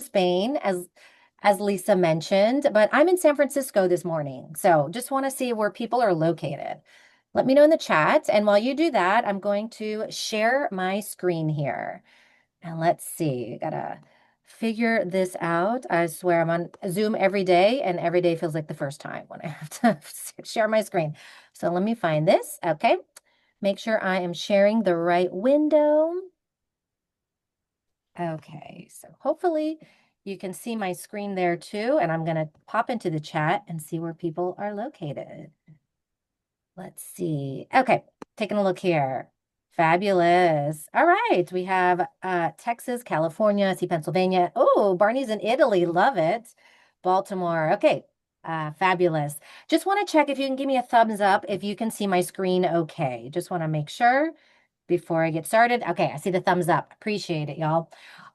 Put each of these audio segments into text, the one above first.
Spain, as Lisa mentioned, but I'm in San Francisco this morning. So just want to see where people are located. Let me know in the chat. And while you do that, I'm going to share my screen here. And let's see, gotta figure this out. I swear I'm on Zoom every day, and every day feels like the first time when I have to share my screen. So let me find this. Okay. Make sure I am sharing the right window. Okay, so hopefully you can see my screen there too, and I'm going to pop into the chat and see where people are located. Let's see. Okay, taking a look here. Fabulous. All right, we have Texas, California, see Pennsylvania. Oh, Barney's in Italy. Love it. Baltimore. Okay, fabulous. Just want to check if you can give me a thumbs up if you can see my screen okay. Just want to make sure before I get started. Okay, I see the thumbs up. Appreciate it, y'all.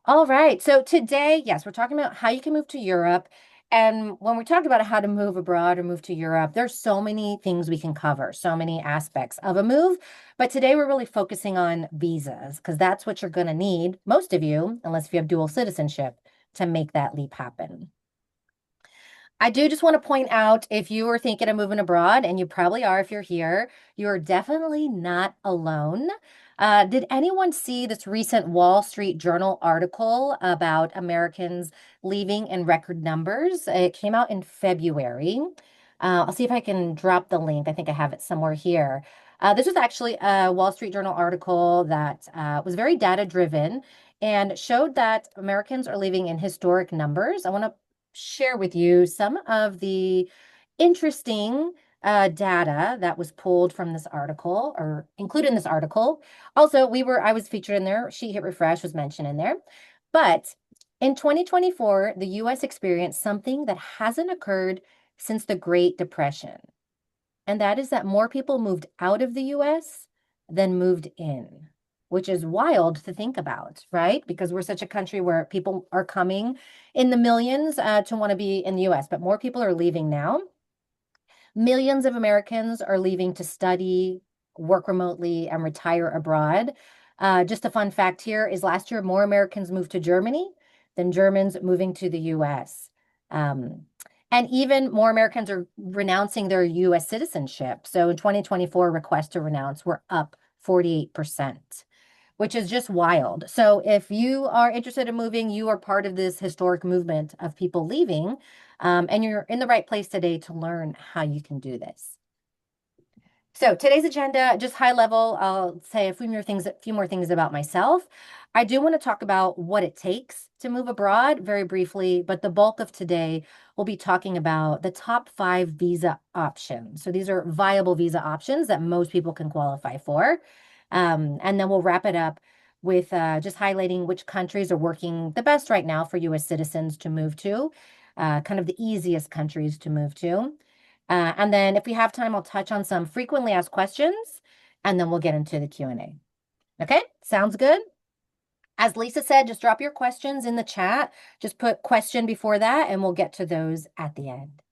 All right. So today, yes, we're talking about how you can move to Europe. And when we talk about how to move abroad or move to Europe, there's so many things we can cover, so many aspects of a move. But today we're really focusing on visas because that's what you're going to need, most of you, unless you have dual citizenship, to make that leap happen. I do just want to point out if you are thinking of moving abroad, and you probably are if you're here, you're definitely not alone. Did anyone see this recent Wall Street Journal article about Americans leaving in record numbers? It came out in February. I'll see if I can drop the link. I think I have it somewhere here. This was actually a Wall Street Journal article that was very data driven and showed that Americans are leaving in historic numbers. I want to share with you some of the interesting data that was pulled from this article or included in this article. Also, I was featured in there. She Hit Refresh was mentioned in there. But in 2024, the US experienced something that hasn't occurred since the Great Depression. And that is that more people moved out of the US than moved in, which is wild to think about, right? Because we're such a country where people are coming in the millions to want to be in the US, but more people are leaving now. Millions of Americans are leaving to study, work remotely, and retire abroad. Just a fun fact here is last year, more Americans moved to Germany than Germans moving to the US. Um, and even more Americans are renouncing their US citizenship. So in 2024, requests to renounce were up 48%, which is just wild. So if you are interested in moving, you are part of this historic movement of people leaving, and you're in the right place today to learn how you can do this. So today's agenda, just high level, I'll say a few more things about myself. I do want to talk about what it takes to move abroad very briefly, but the bulk of today we'll be talking about the top 5 visa options. So these are viable visa options that most people can qualify for. And then we'll wrap it up with just highlighting which countries are working the best right now for US citizens to move to, kind of the easiest countries to move to. And then if we have time, I'll touch on some frequently asked questions, and then we'll get into the Q&A. Okay, sounds good? As Lisa said, just drop your questions in the chat. Just put question before that, and we'll get to those at the end.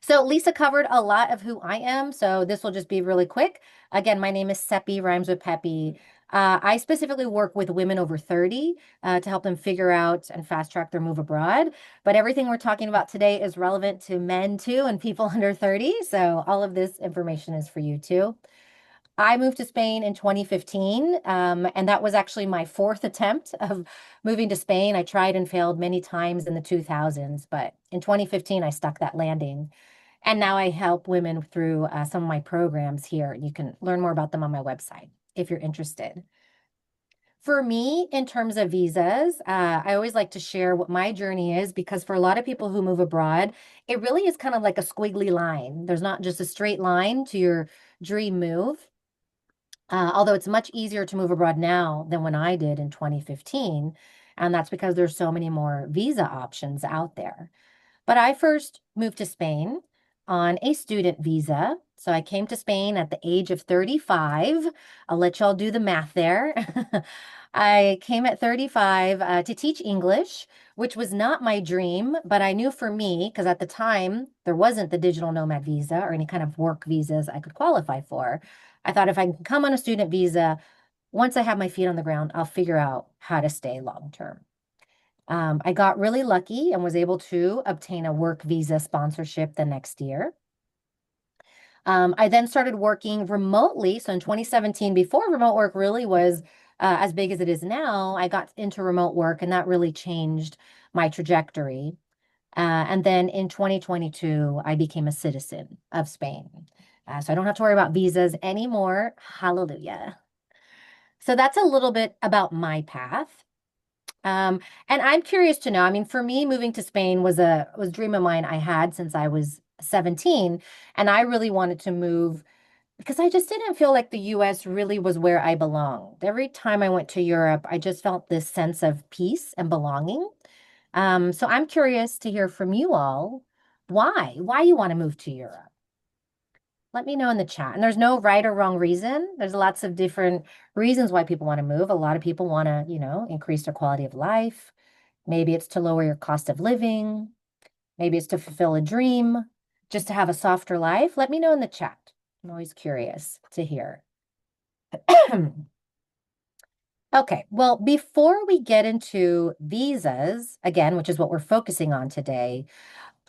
So Lisa covered a lot of who I am, so this will just be really quick. Again, my name is Cepee, rhymes with Peppy. I specifically work with women over 30 to help them figure out and fast track their move abroad. But everything we're talking about today is relevant to men too and people under 30. So all of this information is for you too. I moved to Spain in 2015, and that was actually my fourth attempt of moving to Spain. I tried and failed many times in the 2000s, but in 2015, I stuck that landing. And now I help women through some of my programs here. You can learn more about them on my website if you're interested. For me, in terms of visas, I always like to share what my journey is because for a lot of people who move abroad, it really is kind of like a squiggly line. There's not just a straight line to your dream move. Although it's much easier to move abroad now than when I did in 2015. And that's because there's so many more visa options out there. But I first moved to Spain on a student visa. So I came to Spain at the age of 35. I'll let y'all do the math there. I came at 35 to teach English, which was not my dream, but I knew for me, because at the time there wasn't the digital nomad visa or any kind of work visas I could qualify for. I thought if I can come on a student visa, once I have my feet on the ground, I'll figure out how to stay long term. I got really lucky and was able to obtain a work visa sponsorship the next year. I then started working remotely. So in 2017, before remote work really was as big as it is now, I got into remote work and that really changed my trajectory. And then in 2022, I became a citizen of Spain. So I don't have to worry about visas anymore. Hallelujah. So that's a little bit about my path. Um, and I'm curious to know, I mean, for me, moving to Spain was a dream of mine I had since I was 17. And I really wanted to move because I just didn't feel like the US really was where I belonged. Every time I went to Europe, I just felt this sense of peace and belonging. So I'm curious to hear from you all why you want to move to Europe. Let me know in the chat. And there's no right or wrong reason. There's lots of different reasons why people want to move. A lot of people want to, increase their quality of life. Maybe it's to lower your cost of living. Maybe it's to fulfill a dream, just to have a softer life. Let me know in the chat. I'm always curious to hear. Okay, well, before we get into visas, again, which is what we're focusing on today,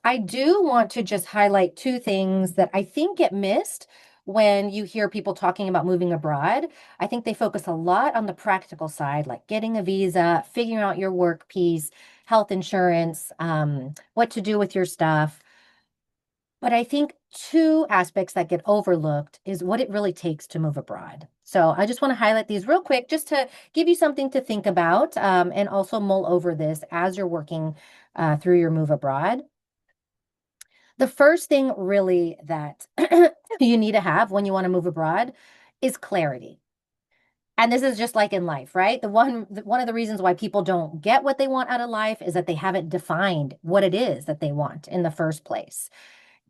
I do want to just highlight two things that I think get missed when you hear people talking about moving abroad. I think they focus a lot on the practical side, like getting a visa, figuring out your work piece, health insurance, what to do with your stuff. But I think two aspects that get overlooked is what it really takes to move abroad. So I just want to highlight these real quick just to give you something to think about and also mull over this as you're working through your move abroad. The first thing really that you need to have when you want to move abroad is clarity. And this is just like in life, right? One of the reasons why people don't get what they want out of life is that they haven't defined what it is that they want in the first place.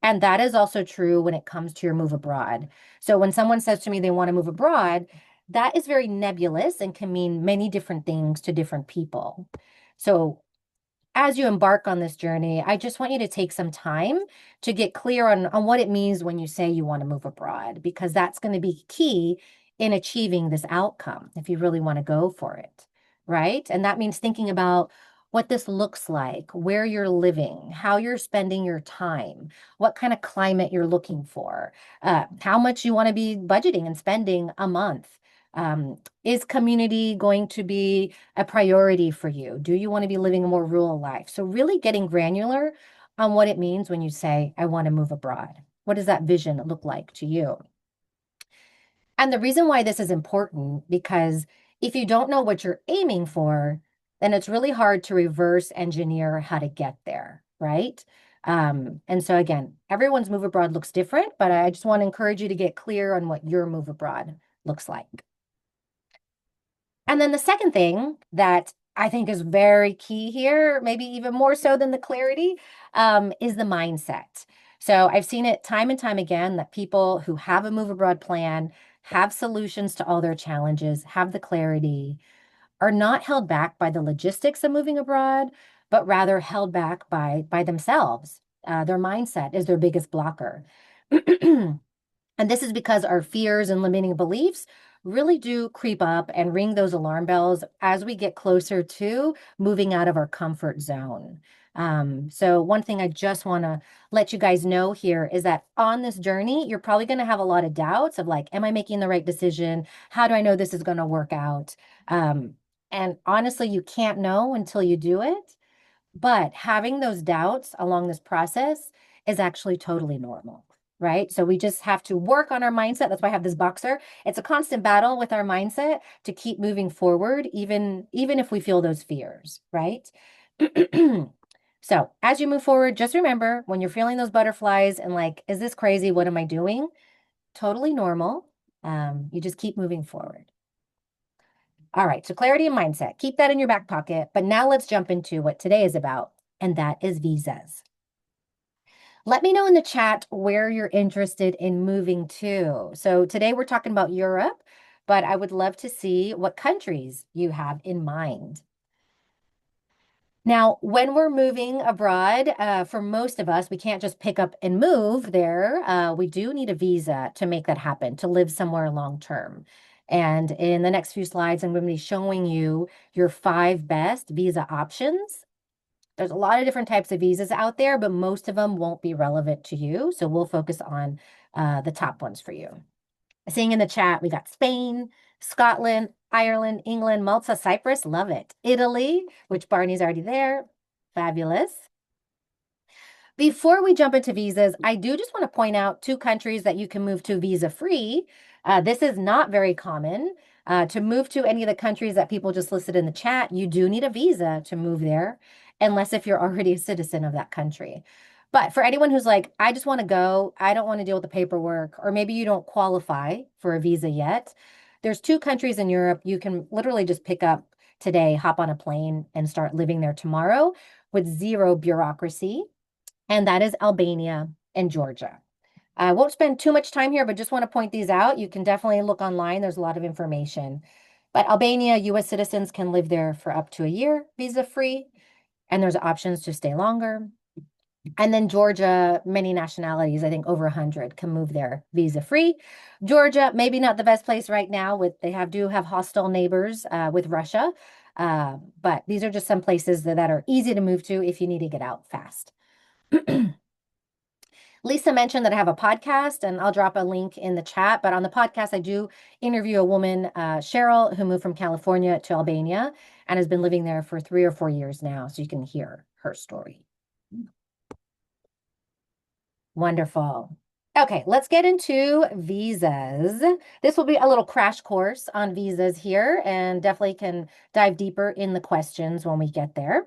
And that is also true when it comes to your move abroad. So when someone says to me they want to move abroad, that is very nebulous and can mean many different things to different people. So as you embark on this journey, I just want you to take some time to get clear on what it means when you say you want to move abroad, because that's going to be key in achieving this outcome if you really want to go for it, right? And that means thinking about what this looks like, where you're living, how you're spending your time, what kind of climate you're looking for, how much you want to be budgeting and spending a month. Is community going to be a priority for you? Do you want to be living a more rural life? So really getting granular on what it means when you say, I want to move abroad. What does that vision look like to you? And the reason why this is important, because if you don't know what you're aiming for, then it's really hard to reverse engineer how to get there, right? And so again, everyone's move abroad looks different, but I just want to encourage you to get clear on what your move abroad looks like. And then the second thing that I think is very key here, maybe even more so than the clarity, is the mindset. So I've seen it time and time again that people who have a move abroad plan, have solutions to all their challenges, have the clarity, are not held back by the logistics of moving abroad, but rather held back by themselves. Their mindset is their biggest blocker. And this is because our fears and limiting beliefs really do creep up and ring those alarm bells as we get closer to moving out of our comfort zone. So one thing I just want to let you guys know here is that on this journey, you're probably going to have a lot of doubts of like, am I making the right decision? How do I know this is going to work out? And honestly, you can't know until you do it. But having those doubts along this process is actually totally normal, right? So we just have to work on our mindset. That's why I have this boxer. It's a constant battle with our mindset to keep moving forward, even if we feel those fears, right? So as you move forward, just remember when you're feeling those butterflies and like, is this crazy? What am I doing? Totally normal. You just keep moving forward. All right, so clarity and mindset. Keep that in your back pocket. But now let's jump into what today is about, and that is visas. Let me know in the chat where you're interested in moving to. So today we're talking about Europe, but I would love to see what countries you have in mind. Now, when we're moving abroad, for most of us, we can't just pick up and move there. We do need a visa to make that happen, to live somewhere long term. And in the next few slides, I'm going to be showing you your 5 best visa options. There's a lot of different types of visas out there, but most of them won't be relevant to you. So we'll focus on the top ones for you. Seeing in the chat, we got Spain, Scotland, Ireland, England, Malta, Cyprus, love it. Italy, which Barney's already there, fabulous. Before we jump into visas, I do just want to point out 2 countries that you can move to visa-free. This is not very common. To move to any of the countries that people just listed in the chat, you do need a visa to move there, unless if you're already a citizen of that country. But for anyone who's like, I just want to go, I don't want to deal with the paperwork, or maybe you don't qualify for a visa yet, there's 2 countries in Europe you can literally just pick up today, hop on a plane, and start living there tomorrow with zero bureaucracy, and that is Albania and Georgia. I won't spend too much time here, but just want to point these out. You can definitely look online. There's a lot of information. But Albania, US citizens can live there for up to a year, visa-free, and there's options to stay longer. And then Georgia, many nationalities, I think over 100 can move there visa-free. Georgia, maybe not the best place right now. Do have hostile neighbors with Russia, but these are just some places that are easy to move to if you need to get out fast. Lisa mentioned that I have a podcast, and I'll drop a link in the chat. But on the podcast, I do interview a woman, Cheryl, who moved from California to Albania and has been living there for 3 or 4 years now. So you can hear her story. Wonderful. Okay, let's get into visas. This will be a little crash course on visas here, and definitely can dive deeper in the questions when we get there.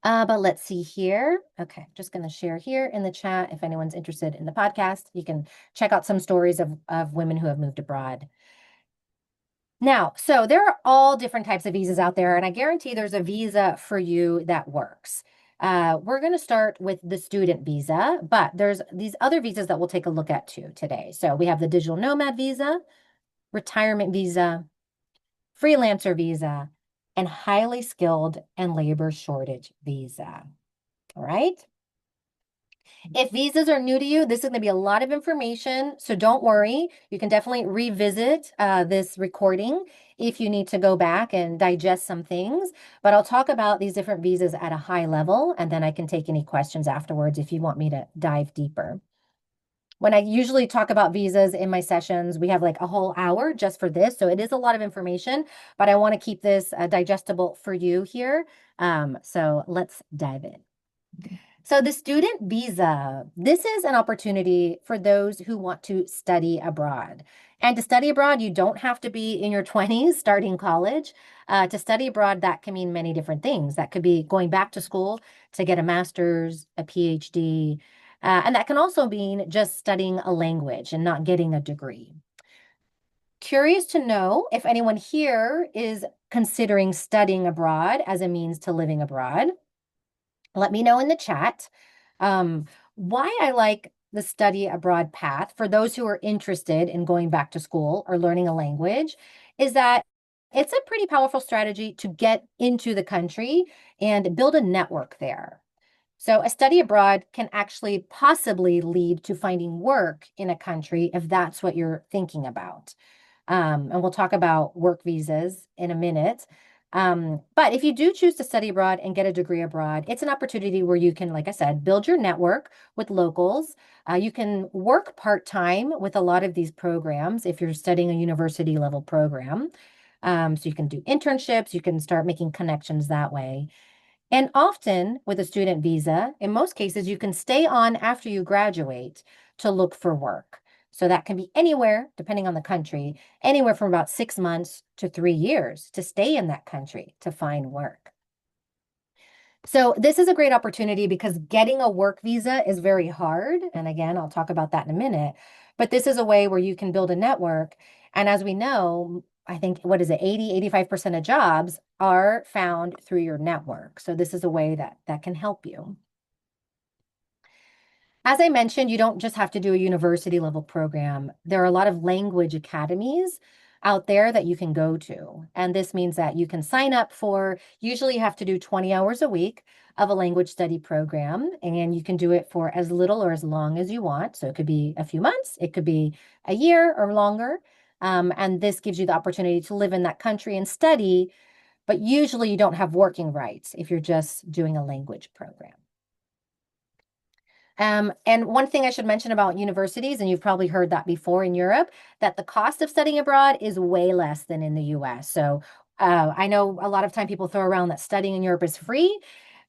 But let's see here. Okay, just going to share here in the chat. If anyone's interested in the podcast, you can check out some stories of women who have moved abroad. Now, so there are all different types of visas out there, and I guarantee there's a visa for you that works. We're going to start with the student visa, but there's these other visas that we'll take a look at too today. So we have the digital nomad visa, retirement visa, freelancer visa, and highly skilled and labor shortage visa. All right. If visas are new to you, this is going to be a lot of information, so don't worry. You can definitely revisit this recording if you need to go back and digest some things. But I'll talk about these different visas at a high level, and then I can take any questions afterwards if you want me to dive deeper. When I usually talk about visas in my sessions, we have like a whole hour just for this. So it is a lot of information, but I want to keep this digestible for you here. So let's dive in. So the student visa, this is an opportunity for those who want to study abroad. And to study abroad, you don't have to be in your 20s starting college. To study abroad, that can mean many different things. That could be going back to school to get a master's, a PhD, and that can also mean just studying a language and not getting a degree. Curious to know if anyone here is considering studying abroad as a means to living abroad. Let me know in the chat. Why I like the study abroad path for those who are interested in going back to school or learning a language is that it's a pretty powerful strategy to get into the country and build a network there. So a study abroad can actually possibly lead to finding work in a country if that's what you're thinking about. And we'll talk about work visas in a minute. But if you do choose to study abroad and get a degree abroad, it's an opportunity where you can, like I said, build your network with locals. You can work part-time with a lot of these programs if you're studying a university level program. So you can do internships, you can start making connections that way. And often with a student visa, in most cases, you can stay on after you graduate to look for work. So that can be anywhere, depending on the country, anywhere from about 6 months to 3 years to stay in that country to find work. So this is a great opportunity because getting a work visa is very hard. And again, I'll talk about that in a minute. But this is a way where you can build a network. And as we know, I think, what is it, 85% of jobs are found through your network. So this is a way that can help you. As I mentioned, you don't just have to do a university level program. There are a lot of language academies out there that you can go to. And this means that you can sign up for, usually you have to do 20 hours a week of a language study program, and you can do it for as little or as long as you want. So it could be a few months, it could be a year or longer. And this gives you the opportunity to live in that country and study, but usually you don't have working rights if you're just doing a language program. And one thing I should mention about universities, and you've probably heard that before in Europe, that the cost of studying abroad is way less than in the US. So I know a lot of time people throw around that studying in Europe is free.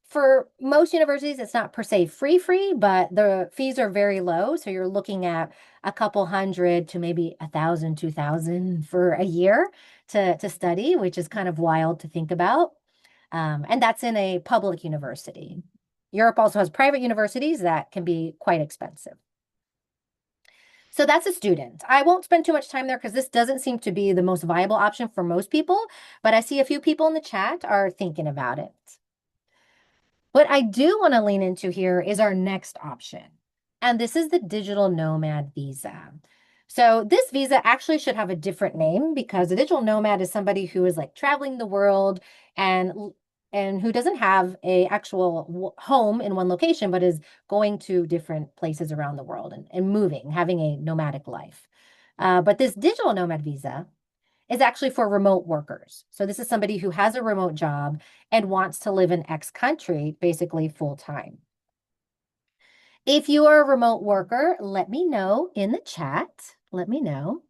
For most universities, it's not per se free, but the fees are very low. So you're looking at a couple hundred to maybe 1,000, 2,000 for a year to study, which is kind of wild to think about. And that's in a public university. Europe also has private universities that can be quite expensive. So that's a student. I won't spend too much time there because this doesn't seem to be the most viable option for most people, but I see a few people in the chat are thinking about it. What I do want to lean into here is our next option, and this is the digital nomad visa. So this visa actually should have a different name because a digital nomad is somebody who is like traveling the world and who doesn't have a actual home in one location, but is going to different places around the world and moving, having a nomadic life. But this digital nomad visa is actually for remote workers. So this is somebody who has a remote job and wants to live in X country, basically full time. If you are a remote worker, let me know in the chat. Let me know.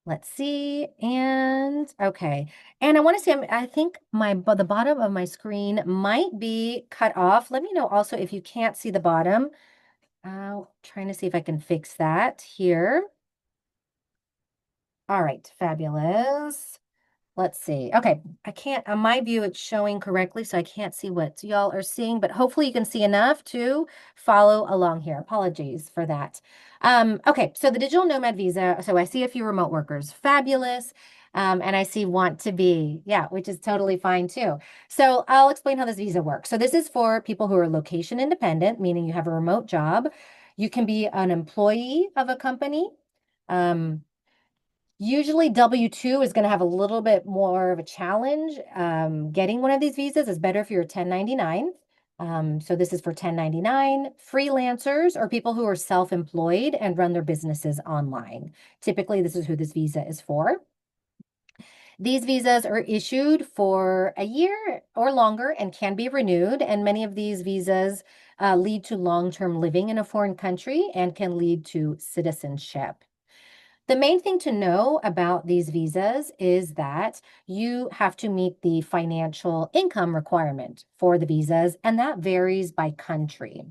Let's see. And okay. And I want to see, I think the bottom of my screen might be cut off. Let me know also if you can't see the bottom. Trying to see if I can fix that here. All right, fabulous. Let's see. Okay, I can't, on my view, it's showing correctly, so I can't see what y'all are seeing, but hopefully you can see enough to follow along here. Apologies for that. Okay, so the digital nomad visa, so I see a few remote workers, fabulous. And I see want to be, yeah, which is totally fine too. So I'll explain how this visa works. So this is for people who are location independent, meaning you have a remote job. You can be an employee of a company. Usually W-2 is going to have a little bit more of a challenge. Getting one of these visas is better if you're a 1099. So this is for 1099 freelancers or people who are self-employed and run their businesses online. Typically, this is who this visa is for. These visas are issued for a year or longer and can be renewed. And many of these visas lead to long-term living in a foreign country and can lead to citizenship. The main thing to know about these visas is that you have to meet the financial income requirement for the visas, and that varies by country.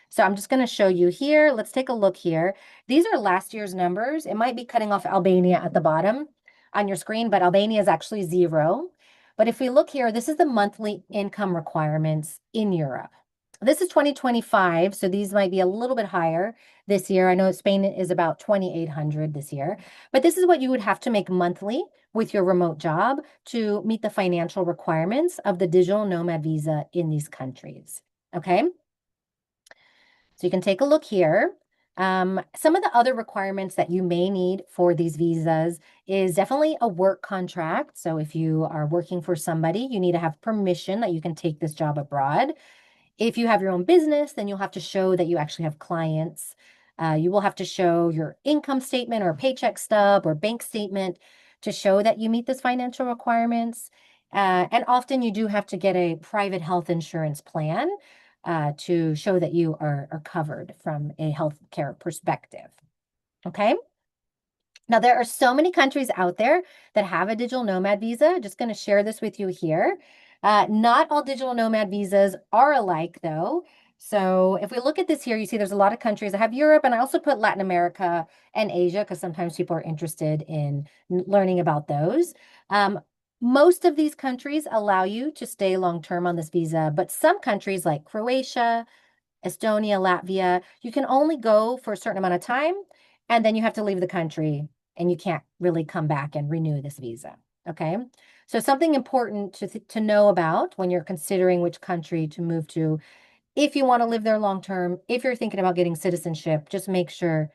So I'm just going to show you here. Let's take a look here. These are last year's numbers. It might be cutting off Albania at the bottom on your screen, but Albania is actually 0. But if we look here, this is the monthly income requirements in Europe. This is 2025, so these might be a little bit higher this year. I know Spain is about 2,800 this year, but this is what you would have to make monthly with your remote job to meet the financial requirements of the digital nomad visa in these countries. Okay, so you can take a look here. Some of the other requirements that you may need for these visas is definitely a work contract. So if you are working for somebody, you need to have permission that you can take this job abroad. If you have your own business, then you'll have to show that you actually have clients. You will have to show your income statement or paycheck stub or bank statement to show that you meet those financial requirements. And often you do have to get a private health insurance plan to show that you are covered from a healthcare perspective. Okay. Now, there are so many countries out there that have a digital nomad visa. Just going to share this with you here. Not all digital nomad visas are alike, though. So if we look at this here, you see there's a lot of countries. I have Europe, and I also put Latin America and Asia because sometimes people are interested in learning about those. Most of these countries allow you to stay long-term on this visa, but some countries like Croatia, Estonia, Latvia, you can only go for a certain amount of time, and then you have to leave the country and you can't really come back and renew this visa. Okay. So something important to know about when you're considering which country to move to, if you want to live there long term, if you're thinking about getting citizenship, just make sure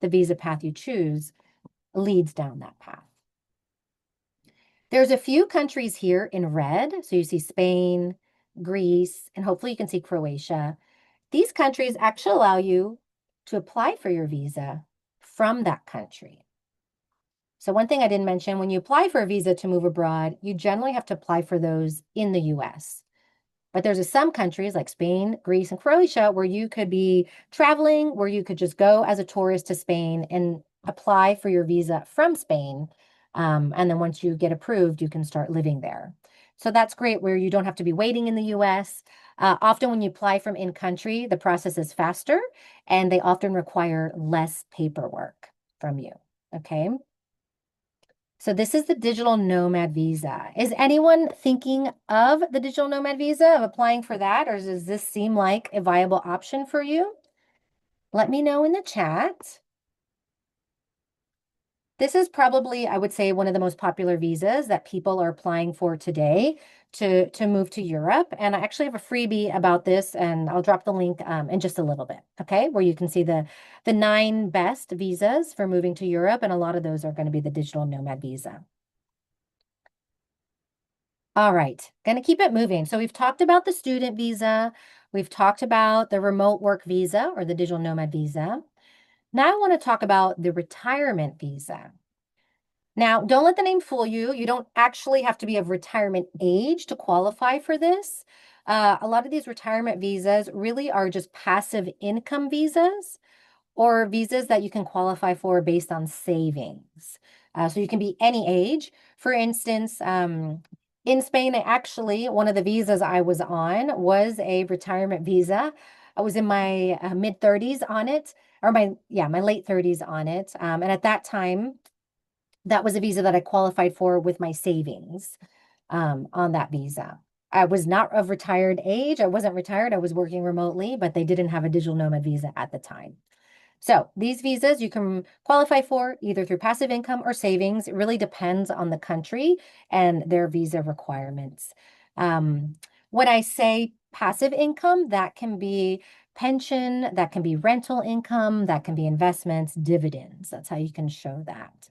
the visa path you choose leads down that path. There's a few countries here in red. So you see Spain, Greece, and hopefully you can see Croatia. These countries actually allow you to apply for your visa from that country. So one thing I didn't mention, when you apply for a visa to move abroad, you generally have to apply for those in the US. But there's some countries like Spain, Greece, and Croatia where you could be traveling, where you could just go as a tourist to Spain and apply for your visa from Spain. And then once you get approved, you can start living there. So that's great where you don't have to be waiting in the US. Often when you apply from in country, the process is faster and they often require less paperwork from you. Okay. So this is the digital nomad visa. Is anyone thinking of the digital nomad visa, of applying for that, or does this seem like a viable option for you? Let me know in the chat. This is probably, I would say, one of the most popular visas that people are applying for today to move to Europe. And I actually have a freebie about this, and I'll drop the link in just a little bit, okay? Where you can see the 9 best visas for moving to Europe, and a lot of those are going to be the digital nomad visa. All right, going to keep it moving. So we've talked about the student visa. We've talked about the remote work visa or the digital nomad visa. Now I want to talk about the retirement visa. Now, don't let the name fool you. You don't actually have to be of retirement age to qualify for this. A lot of these retirement visas really are just passive income visas or visas that you can qualify for based on savings. So you can be any age. For instance, in Spain, actually, one of the visas I was on was a retirement visa. I was in my mid 30s on it, or my late 30s on it. And at that time, that was a visa that I qualified for with my savings on that visa. I was not of retired age. I wasn't retired. I was working remotely, but they didn't have a digital nomad visa at the time. So these visas you can qualify for either through passive income or savings. It really depends on the country and their visa requirements. When I say passive income, that can be pension, that can be rental income, that can be investments, dividends. That's how you can show that.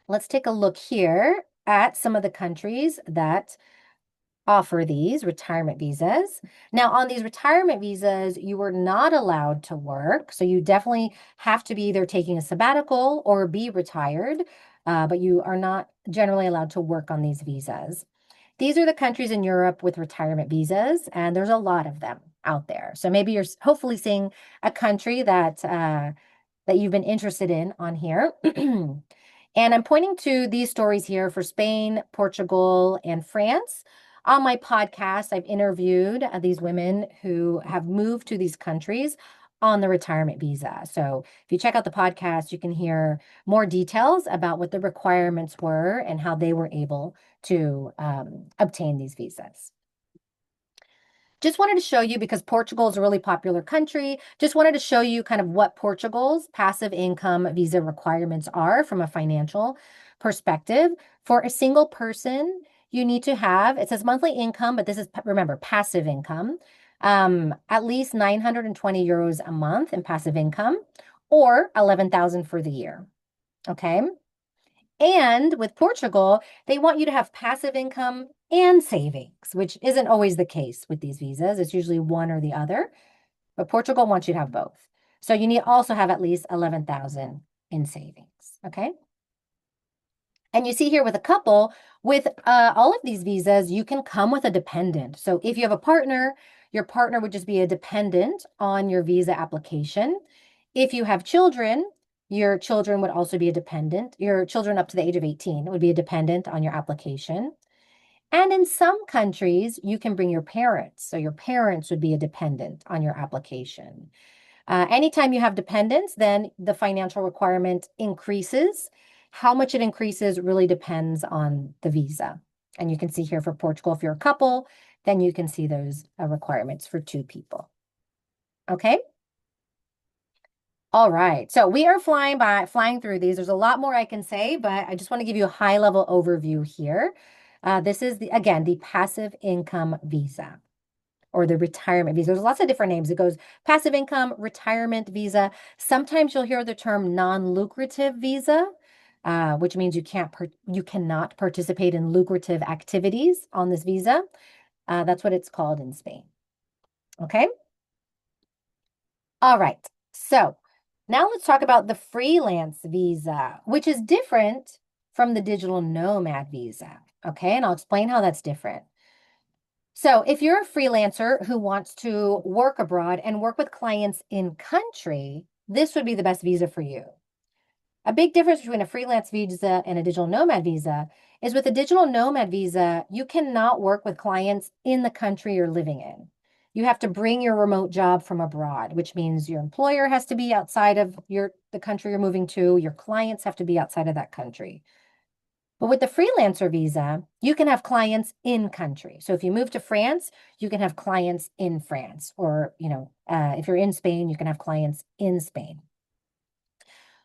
Let's take a look here at some of the countries that offer these retirement visas. Now, on these retirement visas, you are not allowed to work. So you definitely have to be either taking a sabbatical or be retired, but you are not generally allowed to work on these visas. These are the countries in Europe with retirement visas, and there's a lot of them out there. So maybe you're hopefully seeing a country that you've been interested in on here. And I'm pointing to these stories here for Spain, Portugal, and France. On my podcast, I've interviewed these women who have moved to these countries on the retirement visa. So if you check out the podcast, you can hear more details about what the requirements were and how they were able to obtain these visas. Just wanted to show you, because Portugal is a really popular country, just wanted to show you kind of what Portugal's passive income visa requirements are from a financial perspective. For a single person, you need to have, it says monthly income, but this is, remember, passive income, at least 920 euros a month in passive income, or 11,000 for the year. Okay. And with Portugal, they want you to have passive income and savings, which isn't always the case with these visas. It's usually one or the other, but Portugal wants you to have both. So you need also have at least 11,000 in savings, okay? And you see here with a couple, with all of these visas, you can come with a dependent. So if you have a partner, your partner would just be a dependent on your visa application. If you have children, your children would also be a dependent. Your children up to the age of 18 would be a dependent on your application. And in some countries, you can bring your parents. So your parents would be a dependent on your application. Anytime you have dependents, then the financial requirement increases. How much it increases really depends on the visa. And you can see here for Portugal, if you're a couple, then you can see those requirements for 2 people. Okay. All right. So we are flying through these. There's a lot more I can say, but I just want to give you a high level overview here. This is again, the passive income visa or the retirement visa. There's lots of different names. It goes passive income, retirement visa. Sometimes you'll hear the term non-lucrative visa, which means you cannot participate in lucrative activities on this visa. That's what it's called in Spain. Okay. All right. So Now let's talk about the freelance visa, which is different from the digital nomad visa. Okay, and I'll explain how that's different. So, if you're a freelancer who wants to work abroad and work with clients in country, this would be the best visa for you. A big difference between a freelance visa and a digital nomad visa is with a digital nomad visa, you cannot work with clients in the country you're living in. You have to bring your remote job from abroad, which means your employer has to be outside of the country you're moving to, your clients have to be outside of that country. But with the freelancer visa, you can have clients in country. So if you move to France, you can have clients in France, or if you're in Spain, you can have clients in Spain.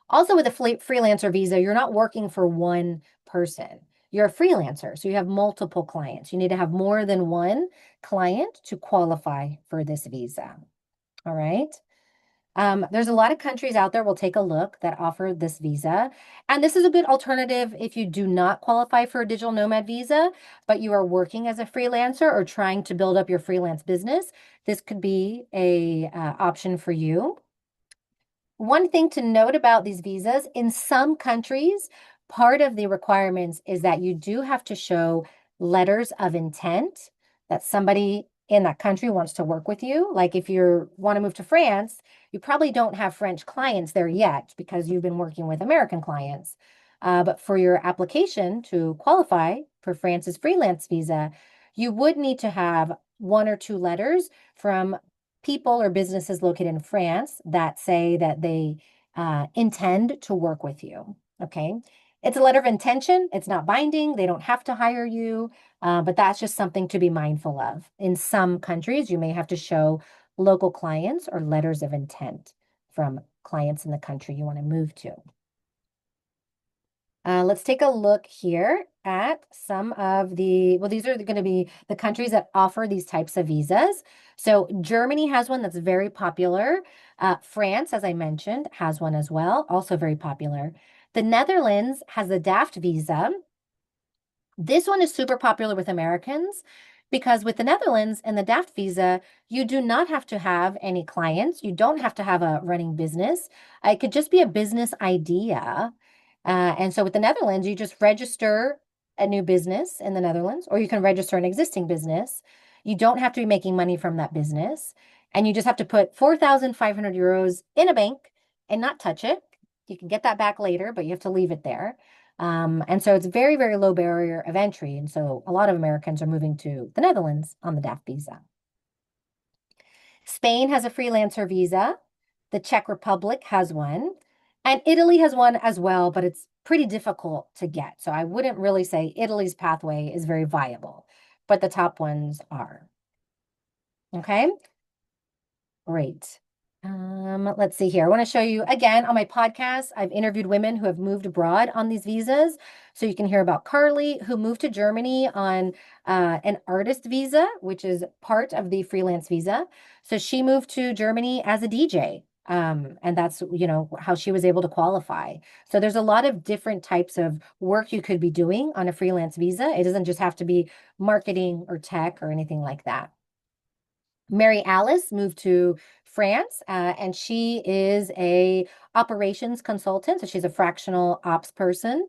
Also, with a freelancer visa, you're not working for one person. You're a freelancer, so you have multiple clients. You need to have more than one client to qualify for this visa. All right. There's a lot of countries out there, we'll take a look, that offer this visa. And this is a good alternative if you do not qualify for a digital nomad visa, but you are working as a freelancer or trying to build up your freelance business. This could be a option for you. One thing to note about these visas, in some countries, part of the requirements is that you do have to show letters of intent that somebody in that country wants to work with you. Like if you want to move to France, you probably don't have French clients there yet because you've been working with American clients. But for your application to qualify for France's freelance visa, you would need to have one or two letters from people or businesses located in France that say that they intend to work with you. Okay. It's a letter of intention. It's not binding. They don't have to hire you, but that's just something to be mindful of. In some countries, you may have to show local clients or letters of intent from clients in the country you want to move to. Let's take a look here at some of these are going to be the countries that offer these types of visas. So Germany has one that's very popular. France, as I mentioned, has one as well, also very popular. The Netherlands has the DAFT visa. This one is super popular with Americans because with the Netherlands and the DAFT visa, you do not have to have any clients. You don't have to have a running business. It could just be a business idea. And so with the Netherlands, you just register a new business in the Netherlands, or you can register an existing business. You don't have to be making money from that business. And you just have to put 4,500 euros in a bank and not touch it. You can get that back later, but you have to leave it there. And so it's very, very low barrier of entry. And so a lot of Americans are moving to the Netherlands on the DAF visa. Spain has a freelancer visa. The Czech Republic has one. And Italy has one as well, but it's pretty difficult to get. So I wouldn't really say Italy's pathway is very viable, but the top ones are. Okay. Great. Let's see here. I want to show you again on my podcast. I've interviewed women who have moved abroad on these visas. So you can hear about Carly, who moved to Germany on an artist visa, which is part of the freelance visa. So she moved to Germany as a DJ. And that's, how she was able to qualify. So there's a lot of different types of work you could be doing on a freelance visa. It doesn't just have to be marketing or tech or anything like that. Mary Alice moved to France, and she is a operations consultant. So she's a fractional ops person,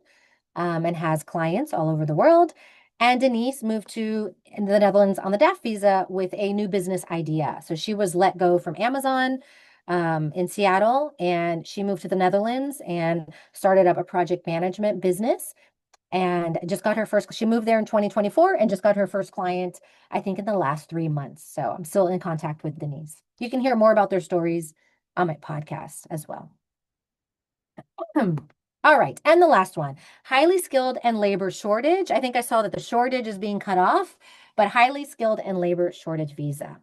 and has clients all over the world. And Denise moved to the Netherlands on the DAF visa with a new business idea. So she was let go from Amazon in Seattle, and she moved to the Netherlands and started up a project management business and just got her first, she moved there in 2024 and just got her first client, I think, in the last 3 months. So I'm still in contact with Denise. You can hear more about their stories on my podcast as well. All right. And the last one, highly skilled and labor shortage. I think I saw that the shortage is being cut off, but highly skilled and labor shortage visa.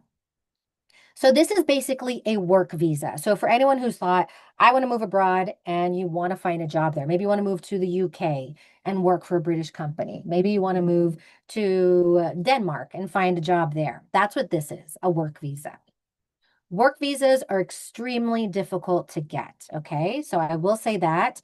So this is basically a work visa. So for anyone who's thought, I want to move abroad and you want to find a job there, maybe you want to move to the UK and work for a British company. Maybe you want to move to Denmark and find a job there. That's what this is, a work visa. Work visas are extremely difficult to get. Okay. So I will say that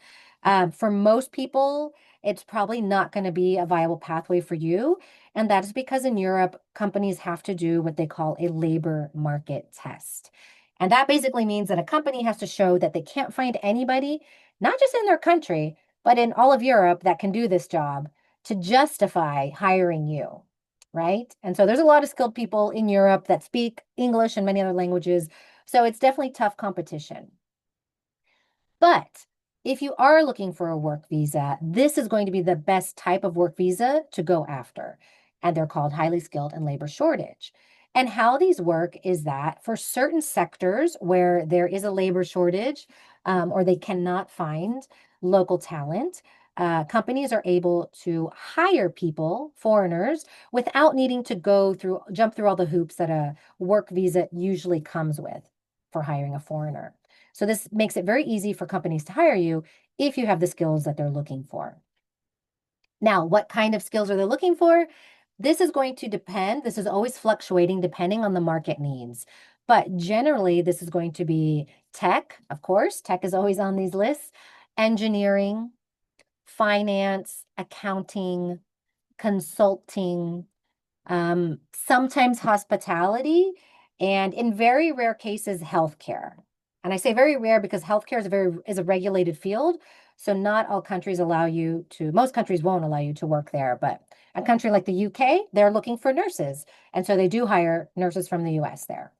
for most people, it's probably not going to be a viable pathway for you. And that is because in Europe, companies have to do what they call a labor market test. And that basically means that a company has to show that they can't find anybody, not just in their country, but in all of Europe that can do this job to justify hiring you, right? And so there's a lot of skilled people in Europe that speak English and many other languages. So it's definitely tough competition. But if you are looking for a work visa, this is going to be the best type of work visa to go after. And they're called highly skilled and labor shortage. And how these work is that for certain sectors where there is a labor shortage or they cannot find local talent, companies are able to hire people, foreigners, without needing to jump through all the hoops that a work visa usually comes with for hiring a foreigner. So this makes it very easy for companies to hire you if you have the skills that they're looking for. Now, what kind of skills are they looking for? This is going to depend. This is always fluctuating depending on the market needs. But generally, this is going to be tech, of course. Tech is always on these lists. Engineering, finance, accounting, consulting, sometimes hospitality, and in very rare cases, healthcare. And I say very rare because healthcare is a regulated field. So not all countries allow you to, most countries won't allow you to work there. But a country like the UK, they're looking for nurses. And so they do hire nurses from the US there.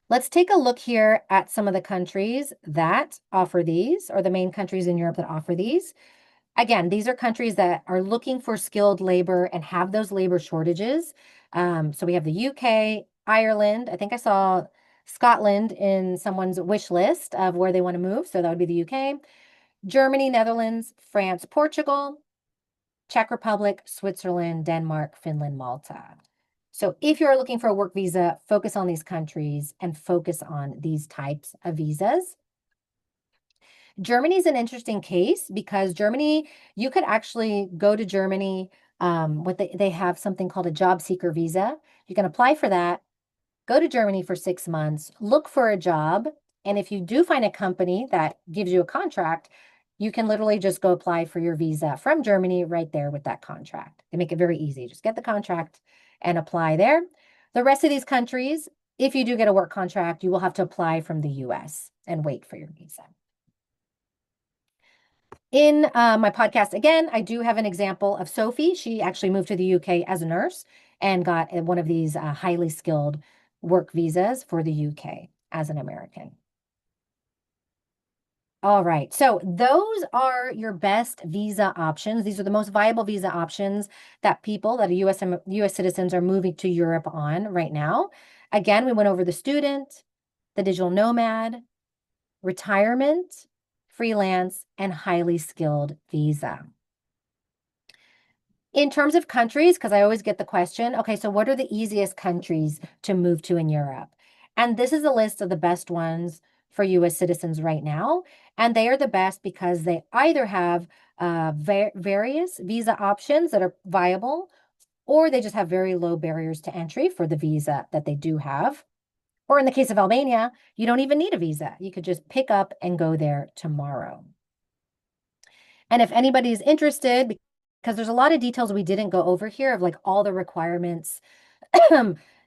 Let's take a look here at some of the countries that offer these, or the main countries in Europe that offer these. Again, these are countries that are looking for skilled labor and have those labor shortages. So we have the UK, Ireland. I think I saw Scotland in someone's wish list of where they want to move. So that would be the UK, Germany, Netherlands, France, Portugal, Czech Republic, Switzerland, Denmark, Finland, Malta. So if you're looking for a work visa, focus on these countries and focus on these types of visas. Germany is an interesting case because Germany, you could actually go to Germany. They have something called a job seeker visa. You can apply for that, go to Germany for 6 months, look for a job. And if you do find a company that gives you a contract, you can literally just go apply for your visa from Germany right there with that contract. They make it very easy. Just get the contract and apply there. The rest of these countries, if you do get a work contract, you will have to apply from the US and wait for your visa. In my podcast, again, I do have an example of Sophie. She actually moved to the UK as a nurse and got one of these highly skilled work visas for the UK as an American. All right, so those are your best visa options. These are the most viable visa options that people that are US citizens are moving to Europe on right now. Again, we went over the student, the digital nomad, retirement, freelance, and highly skilled visa. In terms of countries, because I always get the question, okay, so what are the easiest countries to move to in Europe? And this is a list of the best ones for US citizens right now. And they are the best because they either have various visa options that are viable, or they just have very low barriers to entry for the visa that they do have. Or in the case of Albania, you don't even need a visa. You could just pick up and go there tomorrow. And if anybody's interested, because there's a lot of details we didn't go over here of like all the requirements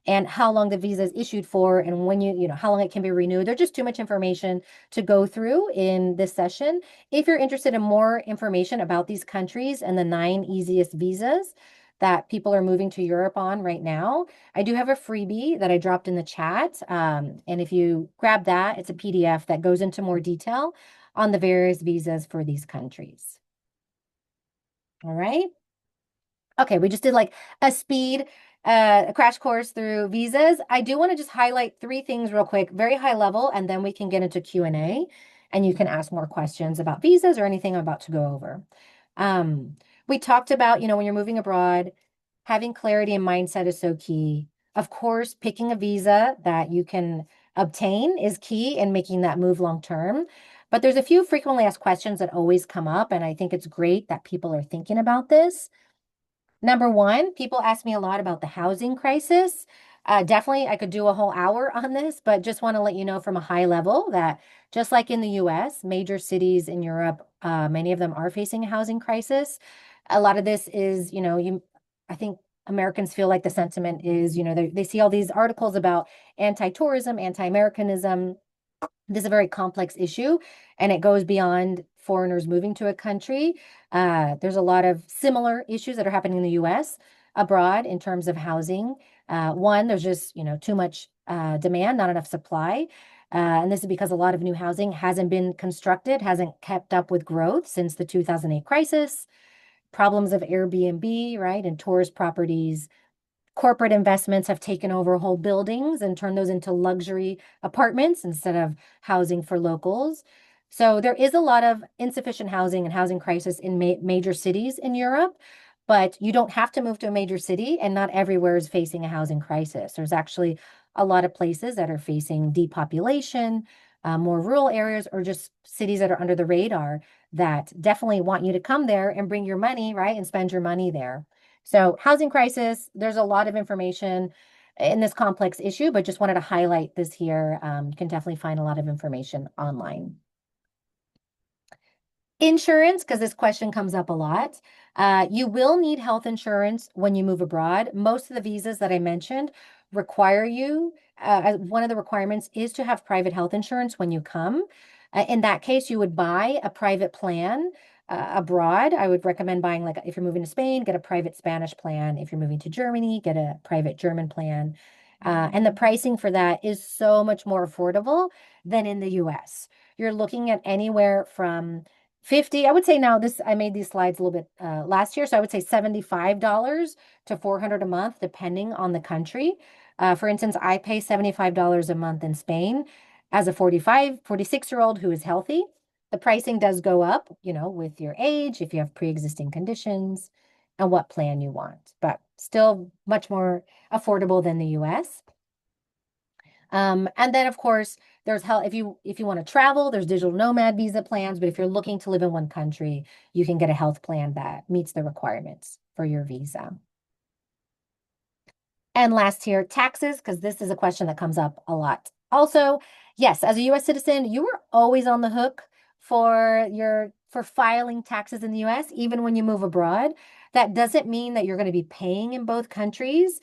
and how long the visa is issued for and when how long it can be renewed. There's just too much information to go through in this session. If you're interested in more information about these countries and the 9 easiest visas that people are moving to Europe on right now, I do have a freebie that I dropped in the chat. And if you grab that, it's a PDF that goes into more detail on the various visas for these countries. All right. Okay, we just did like a crash course through visas. I do want to just highlight 3 things real quick, very high level, and then we can get into Q&A and you can ask more questions about visas or anything I'm about to go over. We talked about, when you're moving abroad, having clarity and mindset is so key. Of course, picking a visa that you can obtain is key in making that move long term. But there's a few frequently asked questions that always come up, and I think it's great that people are thinking about this. Number one, people ask me a lot about the housing crisis. Definitely, I could do a whole hour on this, but just want to let you know from a high level that just like in the US, major cities in Europe, many of them are facing a housing crisis. A lot of this is, I think Americans feel like the sentiment is, they see all these articles about anti-tourism, anti-Americanism. This is a very complex issue, and it goes beyond foreigners moving to a country. There's a lot of similar issues that are happening in the US abroad in terms of housing. One, there's just, too much demand, not enough supply. And this is because a lot of new housing hasn't been constructed, hasn't kept up with growth since the 2008 crisis. Problems of Airbnb, right, and tourist properties. Corporate investments have taken over whole buildings and turned those into luxury apartments instead of housing for locals. So there is a lot of insufficient housing and housing crisis in major cities in Europe, but you don't have to move to a major city, and not everywhere is facing a housing crisis. There's actually a lot of places that are facing depopulation, more rural areas, or just cities that are under the radar that definitely want you to come there and bring your money, right, and spend your money there. So housing crisis, there's a lot of information in this complex issue, but just wanted to highlight this here. You can definitely find a lot of information online. Insurance, because this question comes up a lot. You will need health insurance when you move abroad. Most of the visas that I mentioned require you, one of the requirements is to have private health insurance when you come. In that case, you would buy a private plan abroad. I would recommend buying, like, if you're moving to Spain, get a private Spanish plan. If you're moving to Germany, get a private German plan. And the pricing for that is so much more affordable than in the US. You're looking at anywhere from 50, I would say now this, I made these slides a little bit last year, so I would say $75 to $400 a month, depending on the country. For instance, I pay $75 a month in Spain as a 46-year-old who is healthy. The pricing does go up, with your age, if you have pre-existing conditions, and what plan you want, but still much more affordable than the US. And then of course, there's help if you want to travel, there's digital nomad visa plans, but if you're looking to live in one country, you can get a health plan that meets the requirements for your visa. And last here, taxes, because this is a question that comes up a lot. Also, yes, as a US citizen, you are always on the hook for filing taxes in the US, even when you move abroad. That doesn't mean that you're going to be paying in both countries.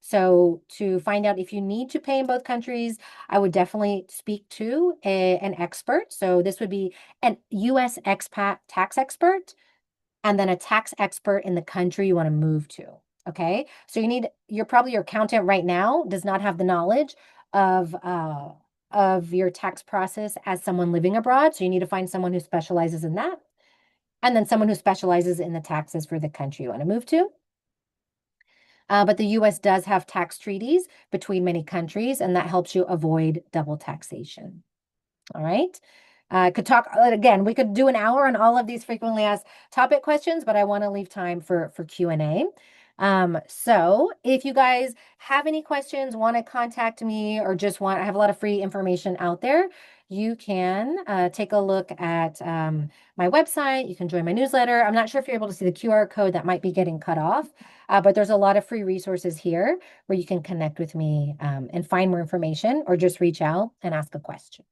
So to find out if you need to pay in both countries, I would definitely speak to an expert. So this would be an US expat tax expert, and then a tax expert in the country you want to move to. Okay. So your accountant right now does not have the knowledge of your tax process as someone living abroad. So you need to find someone who specializes in that. And then someone who specializes in the taxes for the country you want to move to. But the US does have tax treaties between many countries, and that helps you avoid double taxation. All right. I could talk again, we could do an hour on all of these frequently asked topic questions, but I want to leave time for Q&A. So if you guys have any questions, want to contact me, or I have a lot of free information out there, you can take a look at my website. You can join my newsletter. I'm not sure if you're able to see the QR code that might be getting cut off, but there's a lot of free resources here where you can connect with me and find more information, or just reach out and ask a question.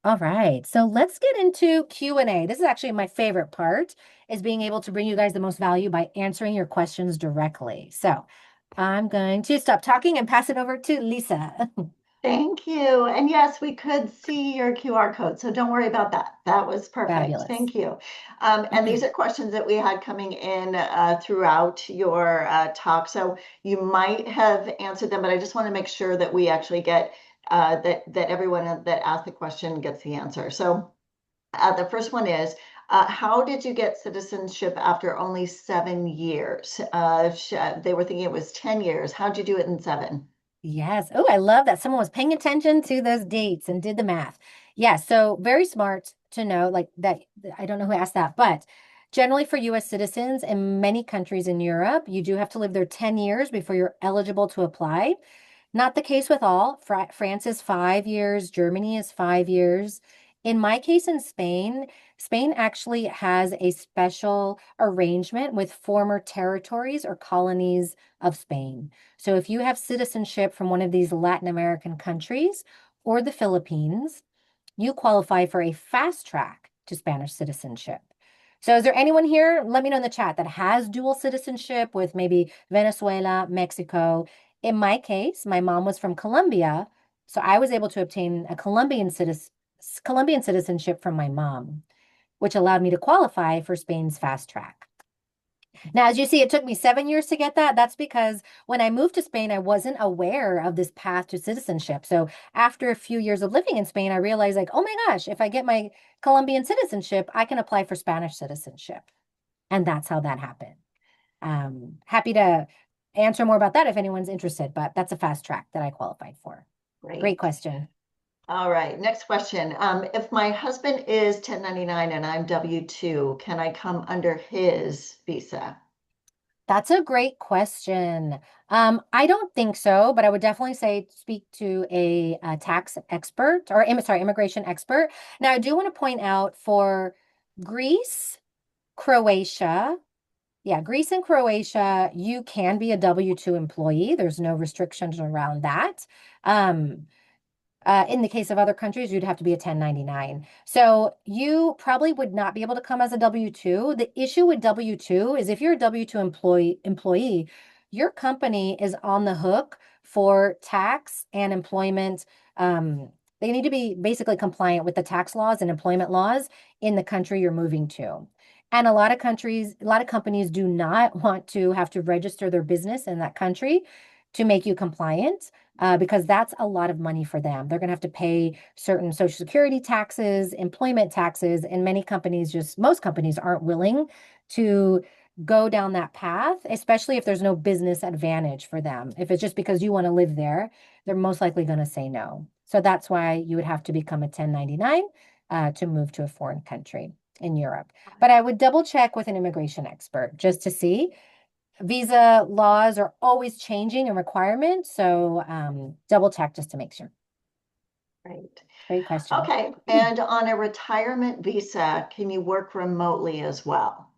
All right, so let's get into Q&A. This is actually my favorite part, is being able to bring you guys the most value by answering your questions directly. So I'm going to stop talking and pass it over to Lisa. Thank you. And yes, we could see your QR code, so don't worry about that. That was perfect. Fabulous. Thank you. And these are questions that we had coming in throughout your talk, so you might have answered them, but I just want to make sure that we actually get that everyone that asked the question gets the answer. So the first one is, how did you get citizenship after only 7 years? They were thinking it was 10 years. How'd you do it in 7? Yes. Oh, I love that someone was paying attention to those dates and did the math. Yeah, so very smart to know, like, that. I don't know who asked that, but generally for US citizens in many countries in Europe, you do have to live there 10 years before you're eligible to apply. Not the case with all. France is 5 years, Germany is 5 years. In my case in Spain, Spain actually has a special arrangement with former territories or colonies of Spain. So if you have citizenship from one of these Latin American countries or the Philippines, you qualify for a fast track to Spanish citizenship. So is there anyone here, let me know in the chat, that has dual citizenship with maybe Venezuela, Mexico? In my case, my mom was from Colombia, so I was able to obtain a Colombian citizenship from my mom, which allowed me to qualify for Spain's fast track. Now, as you see, it took me 7 years to get that. That's because when I moved to Spain, I wasn't aware of this path to citizenship. So after a few years of living in Spain, I realized like, oh my gosh, if I get my Colombian citizenship, I can apply for Spanish citizenship. And that's how that happened. Happy to answer more about that if anyone's interested, but that's a fast track that I qualified for. Great Great. question. All right, next question. If my husband is 1099 and I'm W-2, can I come under his visa? That's a great question. I don't think so, but I would definitely say speak to a tax expert or sorry, immigration expert. Now, I do want to point out for Greece, Croatia, yeah, Greece and Croatia, you can be a W-2 employee. There's no restrictions around that. Um, in the case of other countries, you'd have to be a 1099. So you probably would not be able to come as a W-2. The issue with W-2 is if you're a W-2 employee, your company is on the hook for tax and employment. They need to be basically compliant with the tax laws and employment laws in the country you're moving to. And a lot of companies do not want to have to register their business in that country to make you compliant because that's a lot of money for them. They're going to have to pay certain Social Security taxes, employment taxes, and most companies aren't willing to go down that path, especially if there's no business advantage for them. If it's just because you want to live there, they're most likely going to say no. So that's why you would have to become a 1099 to move to a foreign country in Europe. But I would double check with an immigration expert just to see visa laws are always changing and requirements, so double check just to make sure. Right. Great question. Okay, and on a retirement visa, can you work remotely as well?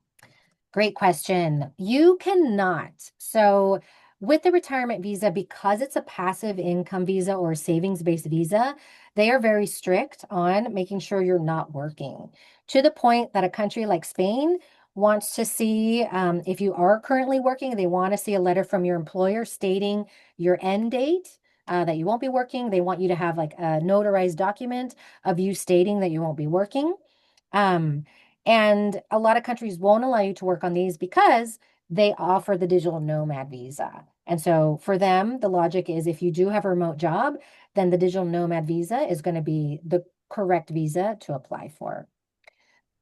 Great question. You cannot. So, with the retirement visa, because it's a passive income visa or a savings-based visa, they are very strict on making sure you're not working to the point that a country like Spain wants to see if you are currently working, they want to see a letter from your employer stating your end date. That you won't be working. They want you to have like a notarized document of you stating that you won't be working. Um, and a lot of countries won't allow you to work on these because they offer the digital nomad visa. And so for them, the logic is if you do have a remote job, then the digital nomad visa is going to be the correct visa to apply for.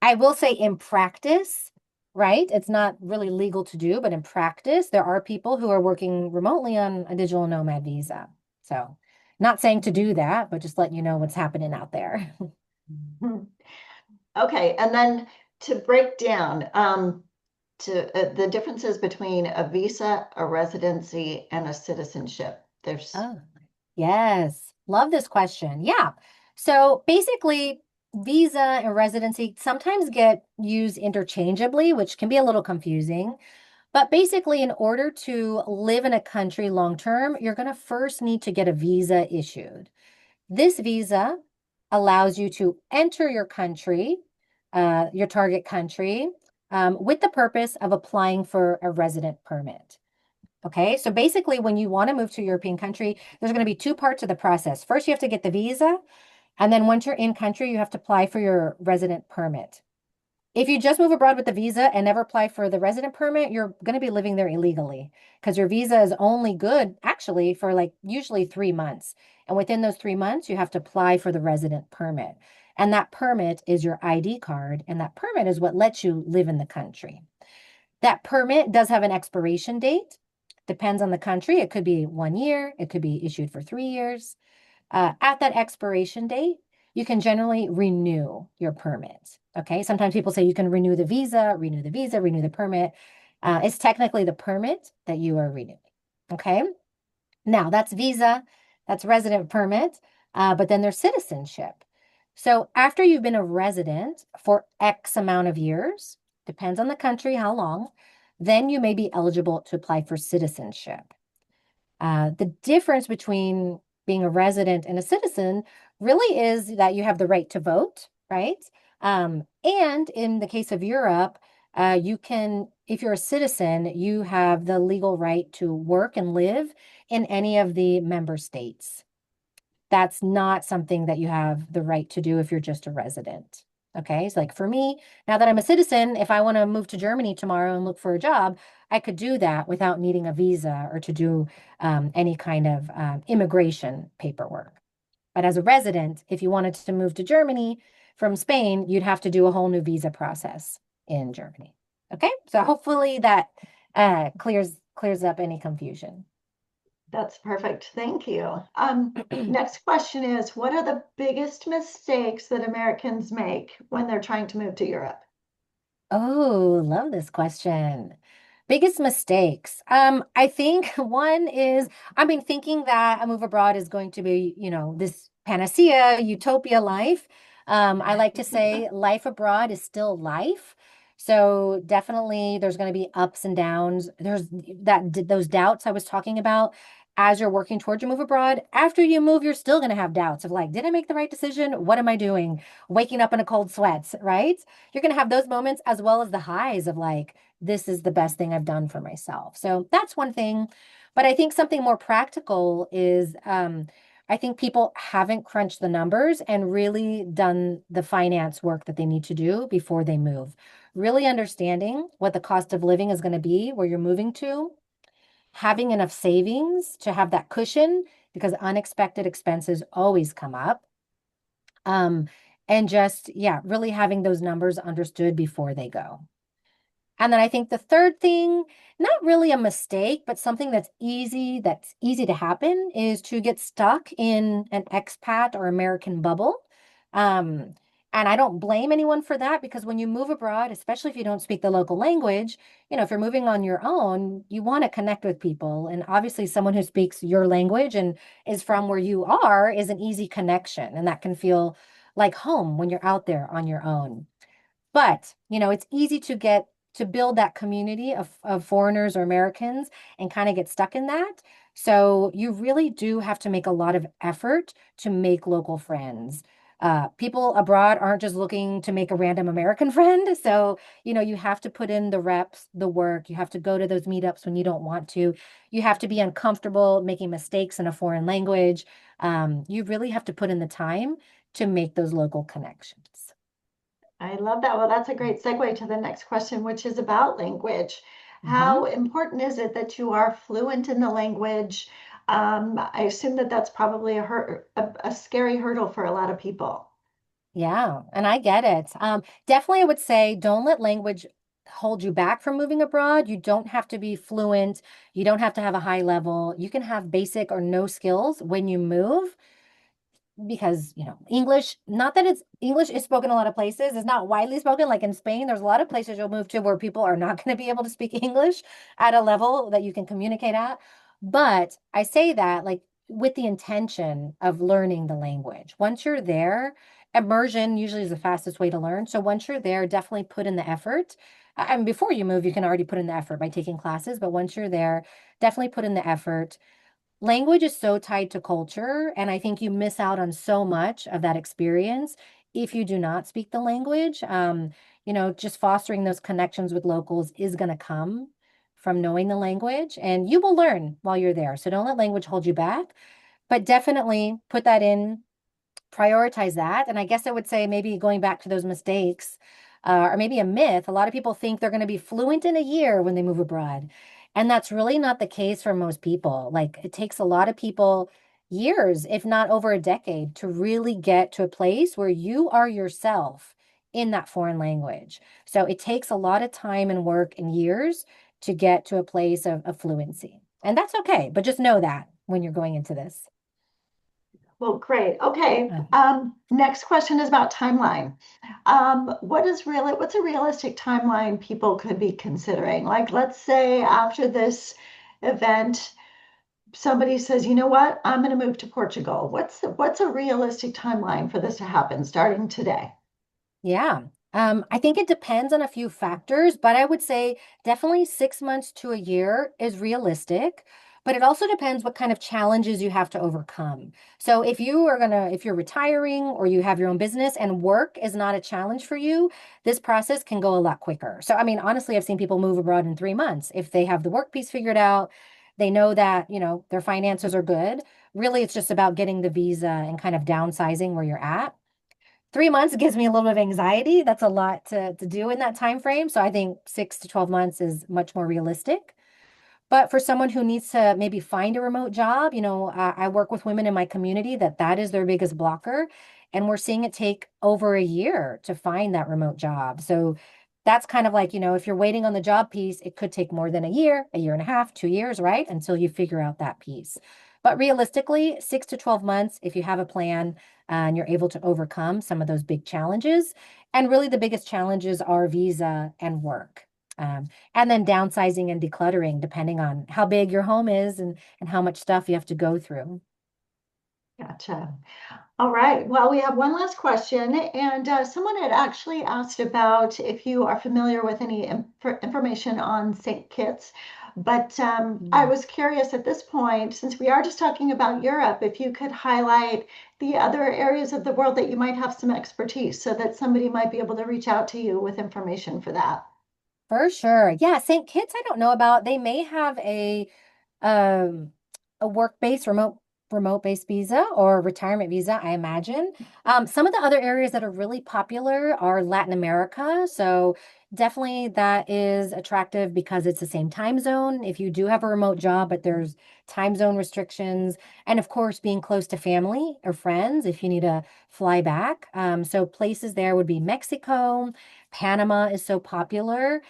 I will say in practice, right? It's not really legal to do, but in practice, there are people who are working remotely on a digital nomad visa. So, not saying to do that, but just letting you know what's happening out there. Okay, and then to break down to the differences between a visa, a residency, and a citizenship. There's Oh. Yes, love this question. Yeah. So basically, visa and residency sometimes get used interchangeably, which can be a little confusing. But basically, in order to live in a country long term, you're going to first need to get a visa issued. This visa allows you to enter your country, your target country, with the purpose of applying for a resident permit. Okay, so basically, when you want to move to a European country, there's going to be two parts of the process. First, you have to get the visa, and then once you're in country, you have to apply for your resident permit. If you just move abroad with the visa and never apply for the resident permit, you're going to be living there illegally because your visa is only good actually for like usually 3 months. And within those 3 months, you have to apply for the resident permit. And that permit is your ID card, and that permit is what lets you live in the country. That permit does have an expiration date. Depends on the country. It could be 1 year, it could be issued for 3 years. At that expiration date, you can generally renew your permit. Okay. Sometimes people say you can renew the visa, renew the permit. It's technically the permit that you are renewing. Okay. Now that's visa, that's resident permit, but then there's citizenship. So after you've been a resident for X amount of years, depends on the country, how long, then you may be eligible to apply for citizenship. The difference between being a resident and a citizen really is that you have the right to vote, right? And in the case of Europe, you can, if you're a citizen, you have the legal right to work and live in any of the member states. That's not something that you have the right to do if you're just a resident. Okay. So, like for me, now that I'm a citizen, if I want to move to Germany tomorrow and look for a job, I could do that without needing a visa or to do any kind of immigration paperwork. But as a resident, if you wanted to move to Germany from Spain, you'd have to do a whole new visa process in Germany. Okay. So hopefully that clears up any confusion. That's perfect. Thank you. Next question is, what are the biggest mistakes that Americans make when they're trying to move to Europe? Oh, love this question. Biggest mistakes. I think one is, I mean, thinking that a move abroad is going to be, this panacea, utopia life. I like to say life abroad is still life. So definitely there's going to be ups and downs. There's those doubts I was talking about as you're working towards your move abroad. After you move, you're still going to have doubts of like, did I make the right decision? What am I doing? Waking up in a cold sweats, right? You're going to have those moments as well as the highs of like, this is the best thing I've done for myself. So that's one thing. But I think something more practical is I think people haven't crunched the numbers and really done the finance work that they need to do before they move. Really understanding what the cost of living is going to be where you're moving to, having enough savings to have that cushion because unexpected expenses always come up. Um, and just, yeah, really having those numbers understood before they go. And then I think the third thing, not really a mistake, but something that's easy to happen is to get stuck in an expat or American bubble. Um, and I don't blame anyone for that because when you move abroad, especially if you don't speak the local language, if you're moving on your own, you want to connect with people. And obviously, someone who speaks your language and is from where you are is an easy connection. And that can feel like home when you're out there on your own. But, it's easy to build that community of foreigners or Americans and kind of get stuck in that. So you really do have to make a lot of effort to make local friends. People abroad aren't just looking to make a random American friend. So, you have to put in the reps, the work. You have to go to those meetups when you don't want to. You have to be uncomfortable making mistakes in a foreign language. You really have to put in the time to make those local connections. I love that. Well, that's a great segue to the next question, which is about language. How Mhm. important is it that you are fluent in the language? I assume that that's probably a scary hurdle for a lot of people. Yeah, and I get it. Definitely, I would say don't let language hold you back from moving abroad. You don't have to be fluent. You don't have to have a high level. You can have basic or no skills when you move because English, not that it's English is spoken a lot of places, it's not widely spoken. Like in Spain, there's a lot of places you'll move to where people are not going to be able to speak English at a level that you can communicate at. But I say that like with the intention of learning the language. Once you're there, immersion usually is the fastest way to learn. So once you're there, definitely put in the effort. I mean, before you move, you can already put in the effort by taking classes, but once you're there, definitely put in the effort. Language is so tied to culture, and I think you miss out on so much of that experience if you do not speak the language. Just fostering those connections with locals is going to come from knowing the language, and you will learn while you're there. So don't let language hold you back, but definitely put that in, prioritize that. And I guess I would say maybe going back to those mistakes, or maybe a myth. A lot of people think they're going to be fluent in a year when they move abroad. And that's really not the case for most people. Like it takes a lot of people years, if not over a decade, to really get to a place where you are yourself in that foreign language. So it takes a lot of time and work and years to get to a place of fluency. And that's okay. But just know that when you're going into this. Well, great. Okay. Uh, Next question is about timeline. What's a realistic timeline people could be considering? Like, let's say after this event, somebody says, you know what, I'm going to move to Portugal. What's a realistic timeline for this to happen starting today? Yeah. I think it depends on a few factors, but I would say definitely 6 months to a year is realistic. but it also depends what kind of challenges you have to overcome. So if you're retiring or you have your own business and work is not a challenge for you, this process can go a lot quicker. So, I mean, honestly, I've seen people move abroad in 3 months. If they have the work piece figured out, they know that, their finances are good. Really, it's just about getting the visa and kind of downsizing where you're at. 3 months gives me a little bit of anxiety. That's a lot to do in that time frame. So I think 6 to 12 months is much more realistic. But for someone who needs to maybe find a remote job, I work with women in my community that is their biggest blocker. And we're seeing it take over a year to find that remote job. So that's kind of like, if you're waiting on the job piece, it could take more than a year and a half, 2 years, right? Until you figure out that piece. But realistically, 6 to 12 months, if you have a plan and you're able to overcome some of those big challenges. And really, the biggest challenges are visa and work. And then downsizing and decluttering, depending on how big your home is and how much stuff you have to go through. Gotcha. All right. Well, we have one last question, and someone had actually asked about if you are familiar with any information on St. Kitts. But I Mm. was curious at this point, since we are just talking about Europe, if you could highlight the other areas of the world that you might have some expertise so that somebody might be able to reach out to you with information for that. For sure. Yeah, St. Kitts, I don't know about. They may have um a work-based remote-based visa or retirement visa, I imagine. Some of the other areas that are really popular are Latin America. So definitely that is attractive because it's the same time zone. If you do have a remote job, but there's time zone restrictions, and of course being close to family or friends if you need to fly back. So places there would be Mexico. Panama is so popular.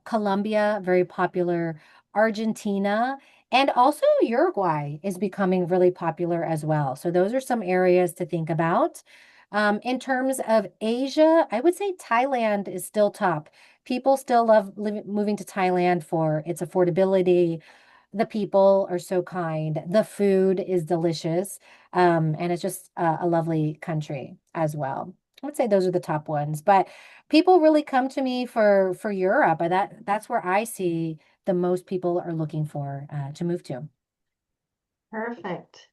Colombia, very popular. Argentina. And also Uruguay is becoming really popular as well. So those are some areas to think about. In terms of Asia, I would say Thailand is still top. People still love moving to Thailand for its affordability. The people are so kind. The food is delicious. And it's just a lovely country as well. I would say those are the top ones. But people really come to me for Europe. That's where I see the most people are looking for to move to. Perfect.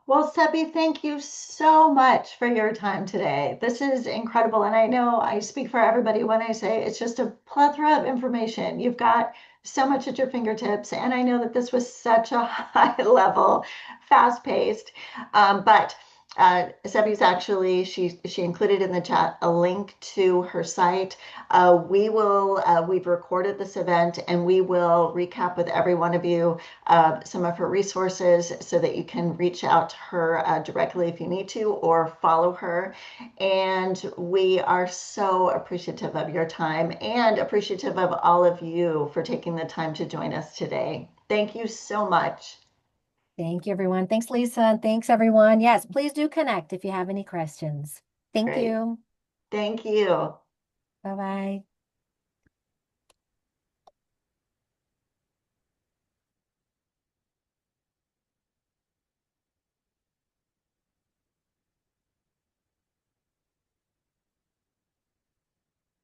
Well, Sebi, thank you so much for your time today. This is incredible. And I know I speak for everybody when I say it's just a plethora of information. You've got so much at your fingertips. And I know that this was such a high level, fast paced. But Sebi's actually, she included in the chat a link to her site. We've recorded this event and we will recap with every one of you some of her resources so that you can reach out to her directly if you need to or follow her. And we are so appreciative of your time and appreciative of all of you for taking the time to join us today. Thank you so much. Thank you, everyone. Thanks, Lisa. And thanks, everyone. Yes, please do connect if you have any questions. Thank Great. you. Thank you. Bye bye.